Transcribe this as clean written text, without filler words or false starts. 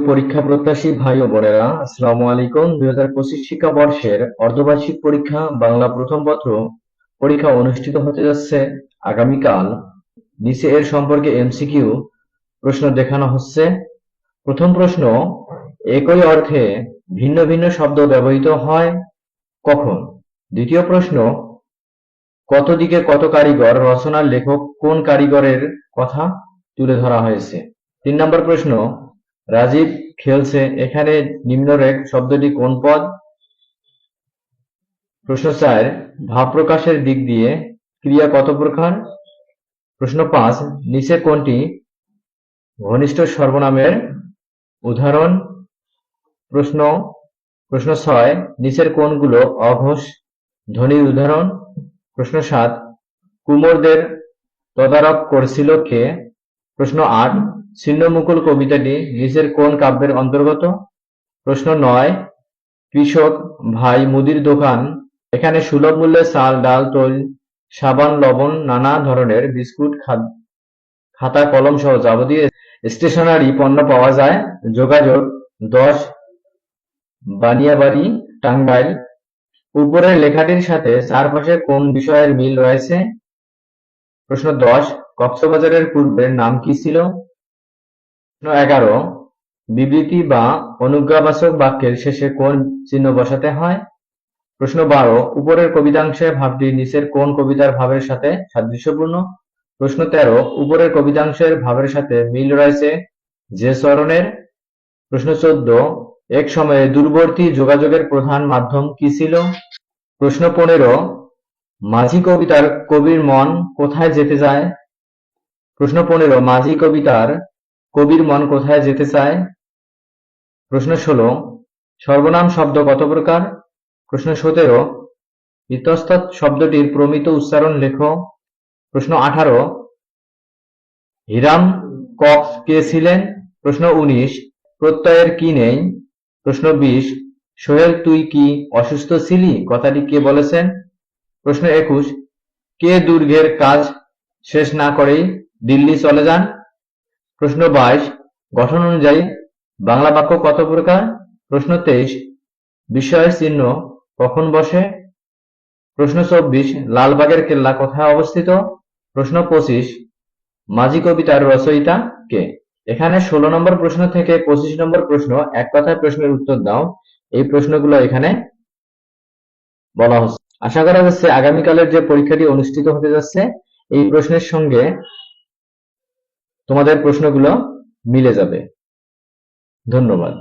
পরীক্ষা প্রত্যাশী ভাই ও বোনেরা, আসসালামু আলাইকুম। 2025 শিক্ষাবর্ষের অর্ধবার্ষিক পরীক্ষা বাংলা প্রথম পত্র পরীক্ষা অনুষ্ঠিত হতে যাচ্ছে আগামীকাল। নিচে এর সম্পর্কে এমসিকিউ প্রশ্ন দেখানো হচ্ছে। প্রথম প্রশ্ন, একই অর্থে ভিন্ন ভিন্ন শব্দ ব্যবহৃত হয় কখন? দ্বিতীয় প্রশ্ন, কত দিকে কত কারিগর রচনার লেখক কোন কারিগরের কথা তুলে ধরা হয়েছে? 3 নম্বর প্রশ্ন, রাজীব খেলছে এখানে নিম্নরেখ শব্দটি কোন পদ? প্রশ্ন 4, ভাব প্রকাশের দিক দিয়ে ক্রিয়া কত প্রকার? প্রশ্ন 5, নিচে কোনটি ঘনিষ্ঠ সর্বনামের উদাহরণ? প্রশ্ন 6, নিচের কোনগুলো অঘোষ ধ্বনির উদাহরণ? প্রশ্ন 7, কুমোরদের তদারক করছিল কে? প্রশ্ন 8, ছিন্নমুকুল কবিতাটি নিচের কোন কাব্যের অন্তর্গত? প্রশ্ন 9, কৃষক ভাই মুদির দোকান এখানে সুলভ মূল্যে চাল, ডাল, তৈল, সাবান, লবণ, নানা ধরনের বিস্কুট, খাতা, কলম সহ যাবতীয় স্টেশনারি পণ্য পাওয়া যায়। যোগাযোগ 10 বানিয়াবাড়ি, টাঙ্গাইল। উপরের লেখাটির সাথে চারপাশে কোন বিষয়ের মিল রয়েছে? প্রশ্ন 10, কক্সবাজারের পূর্বের নাম কি ছিল? প্রশ্ন 11, বিবৃতি বা অনুজ্ঞাবাচক বাক্যের শেষে কোন চিহ্ন বসাতে হয়? প্রশ্ন 12, উপরের কবিতাংশে ভাবটি নিচের কোন কবিতার ভাবের সাথে সাদৃশ্যপূর্ণ? প্রশ্ন 13, উপরের কবিতাংশের ভাবের সাথে মিল রয়েছে যে চরণের? প্রশ্ন 14, এক সময়ে দূরবর্তী যোগাযোগের প্রধান মাধ্যম কি ছিল? প্রশ্ন 15, মাঝি কবিতার কবির মন কোথায় যেতে চায়? প্রশ্ন 15, মাঝি কবিতার কবির মন কোথায় যেতে চায়? প্রশ্ন 16, সর্বনাম শব্দ কত প্রকার? প্রশ্ন 17, ইতস্তত শব্দটির প্রমিত উচ্চারণ লেখো। প্রশ্ন 18, হিরাম কক্স কে ছিলেন? প্রশ্ন 19, প্রত্যয়ের কি নেই? প্রশ্ন 20, সোহেল তুই কি অসুস্থ ছিলি কথাটি কে বলেছেন? প্রশ্ন 21, কে দুর্গের কাজ শেষ না করেই দিল্লি চলে যান? প্রশ্ন 22, গঠন অনুযায়ী বাংলা বাক্য কত প্রকার? প্রশ্ন 23, বিস্ময়ের চিহ্ন কখন বসে? প্রশ্ন 24, লালবাগের কেল্লা কোথায় অবস্থিত? প্রশ্ন 25, মাঝি কবিতার রচয়িতা কে? এখানে 16 নম্বর প্রশ্ন থেকে 25 নম্বর প্রশ্ন, এক কথায় প্রশ্নের উত্তর দাও, এই প্রশ্নগুলো এখানে বলা হচ্ছে। আশা করা যাচ্ছে আগামীকালের যে পরীক্ষাটি অনুষ্ঠিত হতে যাচ্ছে এই প্রশ্নের সঙ্গে তোমাদের প্রশ্নগুলো মিলে যাবে। ধন্যবাদ।